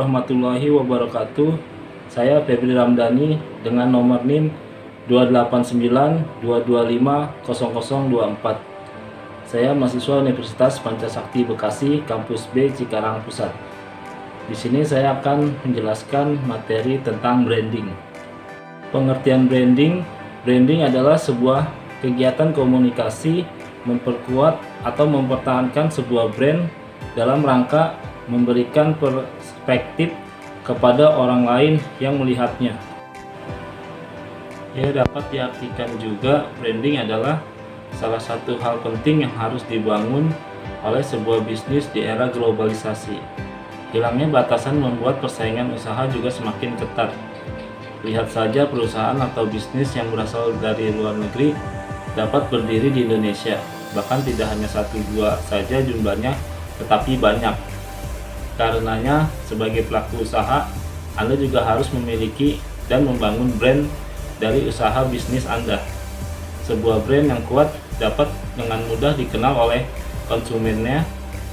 warahmatullahi wabarakatuh. Saya Febri Ramdhani dengan nomor NIM 28922500024. Saya mahasiswa Universitas Pancasakti Bekasi, Kampus B, Cikarang Pusat. Di sini saya akan menjelaskan materi tentang branding. Pengertian branding adalah sebuah kegiatan komunikasi memperkuat atau mempertahankan sebuah brand dalam rangka memberikan perspektif kepada orang lain yang melihatnya. Ya, dapat diartikan juga branding adalah salah satu hal penting yang harus dibangun oleh sebuah bisnis di era globalisasi. Hilangnya batasan membuat persaingan usaha juga semakin ketat. Lihat saja perusahaan atau bisnis yang berasal dari luar negeri dapat berdiri di Indonesia. Bahkan tidak hanya 1-2 saja jumlahnya, tetapi banyak. Karenanya, sebagai pelaku usaha, Anda juga harus memiliki dan membangun brand dari usaha bisnis Anda. Sebuah brand yang kuat dapat dengan mudah dikenal oleh konsumennya,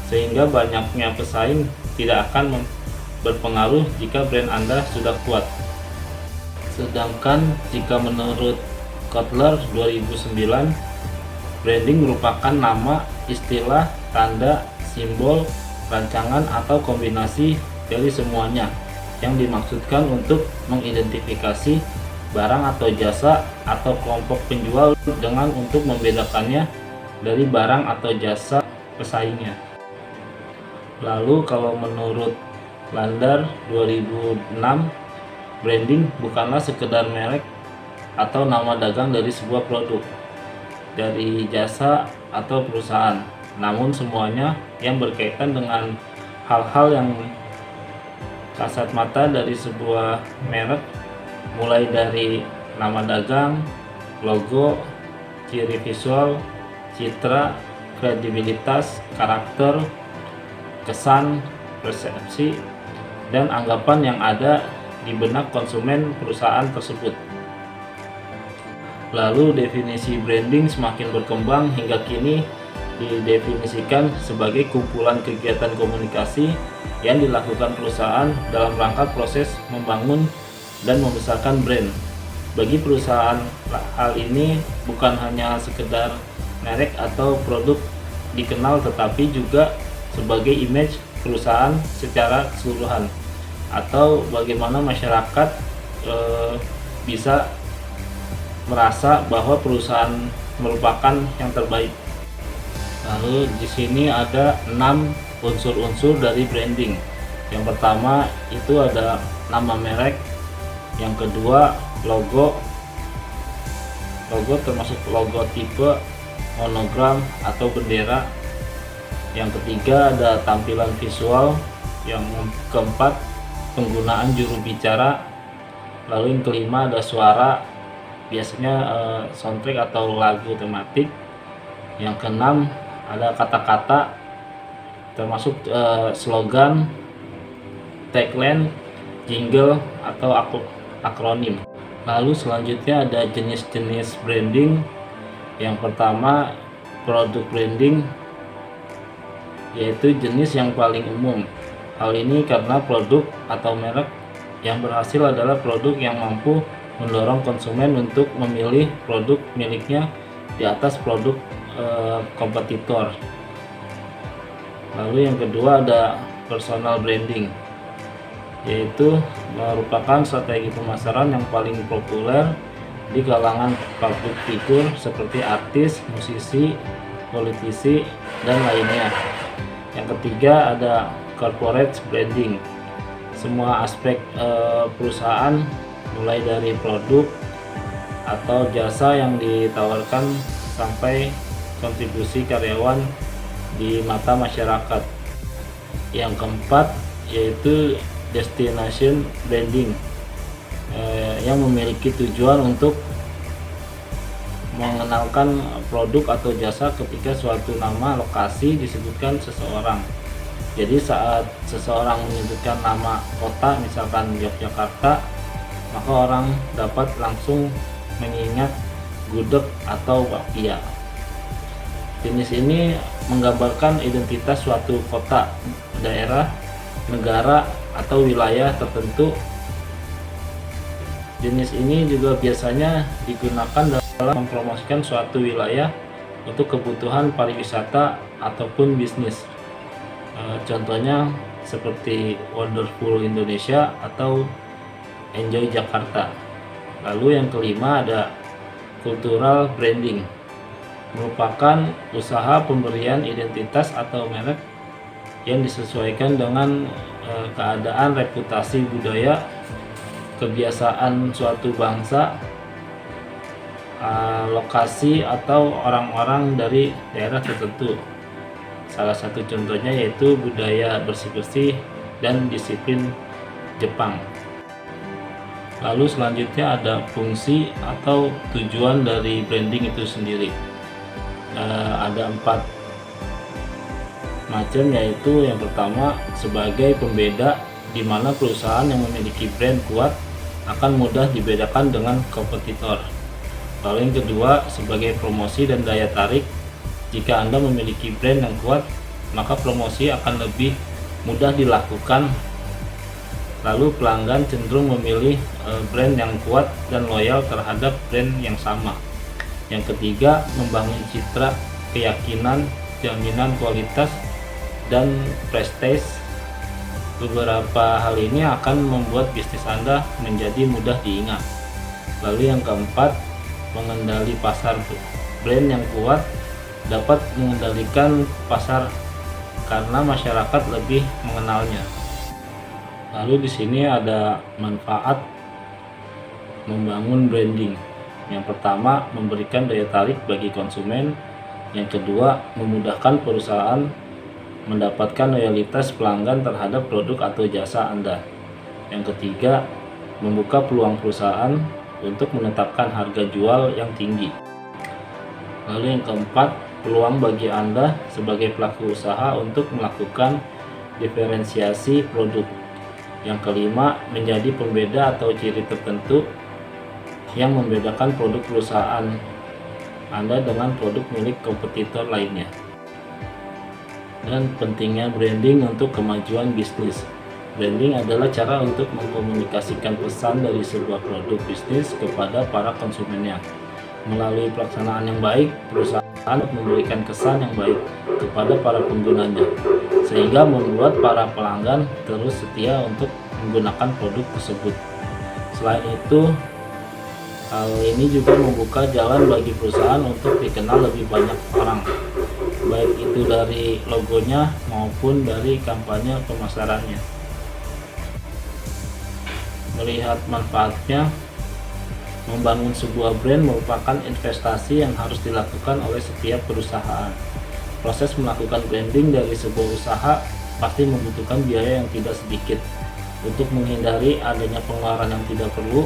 sehingga banyaknya pesaing tidak akan berpengaruh jika brand Anda sudah kuat. Sedangkan jika menurut Kotler 2009, branding merupakan nama, istilah, tanda, simbol, rancangan atau kombinasi dari semuanya yang dimaksudkan untuk mengidentifikasi barang atau jasa atau kelompok penjual dengan untuk membedakannya dari barang atau jasa pesaingnya. Lalu kalau menurut Landar 2006, branding bukanlah sekedar merek atau nama dagang dari sebuah produk, dari jasa atau perusahaan, namun semuanya yang berkaitan dengan hal-hal yang kasat mata dari sebuah merek, mulai dari nama dagang, logo, ciri visual, citra, kredibilitas, karakter, kesan, persepsi, dan anggapan yang ada di benak konsumen perusahaan tersebut. Lalu definisi branding semakin berkembang hingga kini didefinisikan sebagai kumpulan kegiatan komunikasi yang dilakukan perusahaan dalam rangka proses membangun dan membesarkan brand. Bagi perusahaan, hal ini bukan hanya sekedar merek atau produk dikenal, tetapi juga sebagai image perusahaan secara keseluruhan, atau bagaimana masyarakat bisa merasa bahwa perusahaan merupakan yang terbaik. Lalu di sini ada 6 unsur-unsur dari branding. Yang pertama itu ada nama merek, yang kedua logo termasuk logo tipe, monogram atau bendera. Yang ketiga ada tampilan visual, yang keempat penggunaan juru bicara, lalu yang kelima ada suara, biasanya soundtrack atau lagu tematik. Yang keenam ada kata-kata termasuk slogan, tagline, jingle atau akronim. Lalu selanjutnya ada jenis-jenis branding. Yang pertama produk branding, yaitu jenis yang paling umum. Hal ini karena produk atau merek yang berhasil adalah produk yang mampu mendorong konsumen untuk memilih produk miliknya di atas produk kompetitor. Lalu yang kedua ada personal branding, yaitu merupakan strategi pemasaran yang paling populer di kalangan public figure seperti artis, musisi, politisi, dan lainnya. Yang ketiga ada corporate branding. Semua aspek perusahaan, mulai dari produk atau jasa yang ditawarkan sampai kontribusi karyawan di mata masyarakat. Yang keempat yaitu destination branding, yang memiliki tujuan untuk mengenalkan produk atau jasa ketika suatu nama lokasi disebutkan seseorang. Jadi saat seseorang menyebutkan nama kota, misalkan Yogyakarta, maka orang dapat langsung mengingat gudeg atau bakpia. Jenis ini menggambarkan identitas suatu kota, daerah, negara, atau wilayah tertentu. Jenis ini juga biasanya digunakan dalam mempromosikan suatu wilayah untuk kebutuhan pariwisata ataupun bisnis. Contohnya seperti Wonderful Indonesia atau Enjoy Jakarta. Lalu yang kelima ada cultural branding, merupakan usaha pemberian identitas atau merek yang disesuaikan dengan keadaan, reputasi, budaya, kebiasaan suatu bangsa, lokasi atau orang-orang dari daerah tertentu. Salah satu contohnya yaitu budaya bersih-bersih dan disiplin Jepang. Lalu selanjutnya ada fungsi atau tujuan dari branding itu sendiri. Ada 4 macam, yaitu yang pertama sebagai pembeda, di mana perusahaan yang memiliki brand kuat akan mudah dibedakan dengan kompetitor. Lalu yang kedua sebagai promosi dan daya tarik. Jika Anda memiliki brand yang kuat, maka promosi akan lebih mudah dilakukan. Lalu pelanggan cenderung memilih brand yang kuat dan loyal terhadap brand yang sama. Yang ketiga, membangun citra, keyakinan, jaminan kualitas, dan prestige. Beberapa hal ini akan membuat bisnis Anda menjadi mudah diingat. Lalu yang keempat, mengendali pasar. Brand yang kuat dapat mengendalikan pasar karena masyarakat lebih mengenalnya. Lalu di sini ada manfaat membangun branding. Yang pertama, memberikan daya tarik bagi konsumen. Yang kedua, memudahkan perusahaan mendapatkan loyalitas pelanggan terhadap produk atau jasa Anda. Yang ketiga, membuka peluang perusahaan untuk menetapkan harga jual yang tinggi. Lalu yang keempat, peluang bagi Anda sebagai pelaku usaha untuk melakukan diferensiasi produk. Yang kelima, menjadi pembeda atau ciri tertentu yang membedakan produk perusahaan Anda dengan produk milik kompetitor lainnya. Dan pentingnya branding untuk kemajuan bisnis. Branding adalah cara untuk mengkomunikasikan pesan dari sebuah produk bisnis kepada para konsumennya. Melalui pelaksanaan yang baik, perusahaan memberikan kesan yang baik kepada para penggunanya, sehingga membuat para pelanggan terus setia untuk menggunakan produk tersebut. Selain itu, hal ini juga membuka jalan bagi perusahaan untuk dikenal lebih banyak orang, baik itu dari logonya maupun dari kampanye pemasarannya. Melihat manfaatnya, membangun sebuah brand merupakan investasi yang harus dilakukan oleh setiap perusahaan. Proses melakukan branding dari sebuah usaha pasti membutuhkan biaya yang tidak sedikit. Untuk menghindari adanya pengeluaran yang tidak perlu,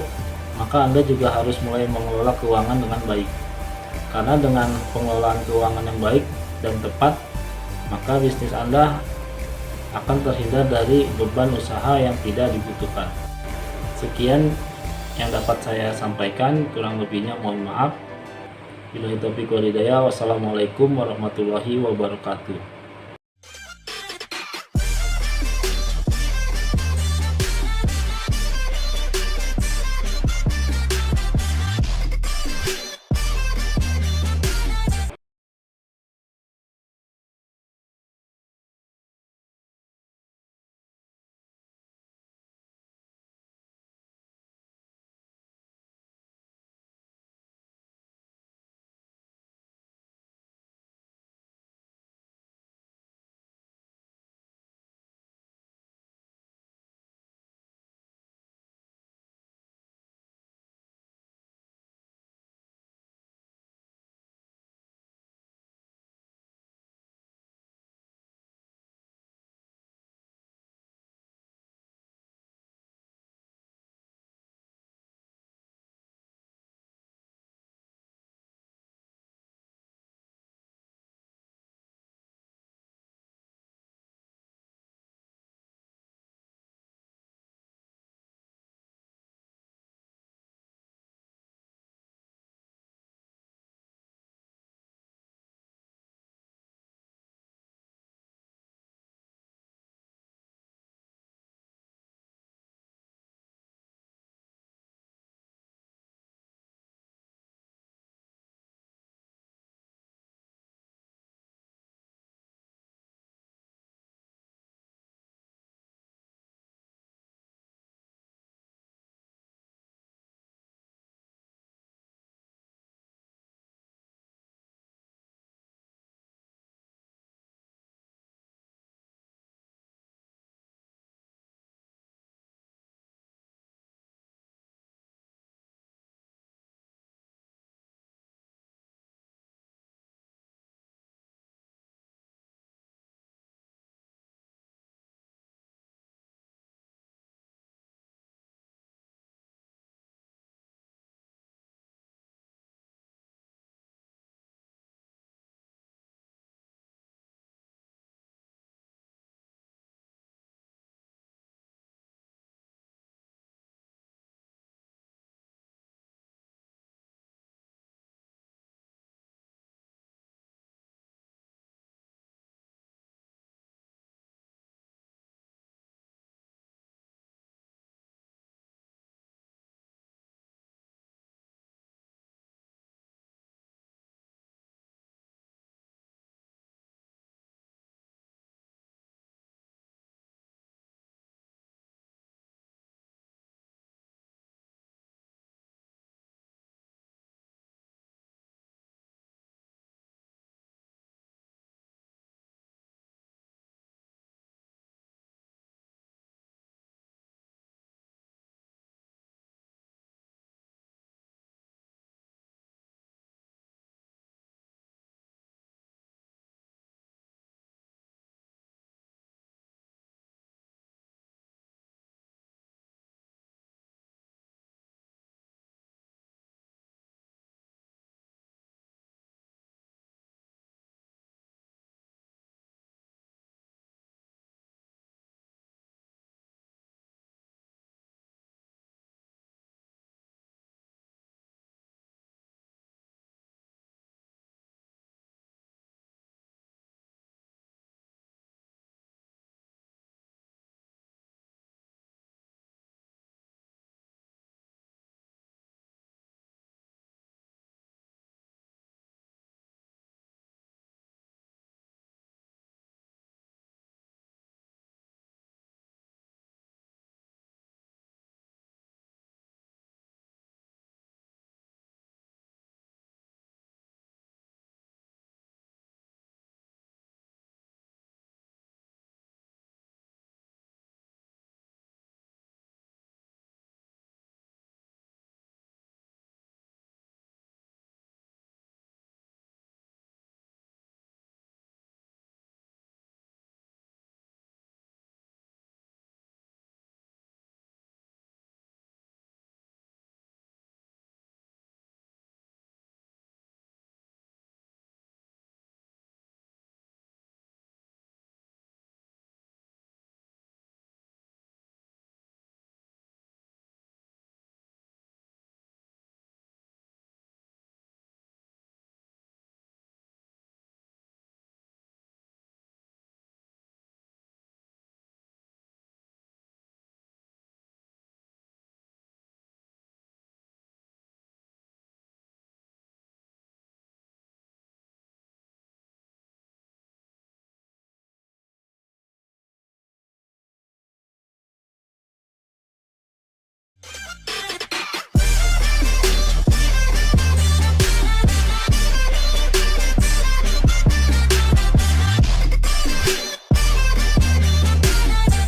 maka Anda juga harus mulai mengelola keuangan dengan baik. Karena dengan pengelolaan keuangan yang baik dan tepat, maka bisnis Anda akan terhindar dari beban usaha yang tidak dibutuhkan. Sekian yang dapat saya sampaikan, kurang lebihnya mohon maaf. Billahi taufiq wal hidayah. Wassalamualaikum warahmatullahi wabarakatuh.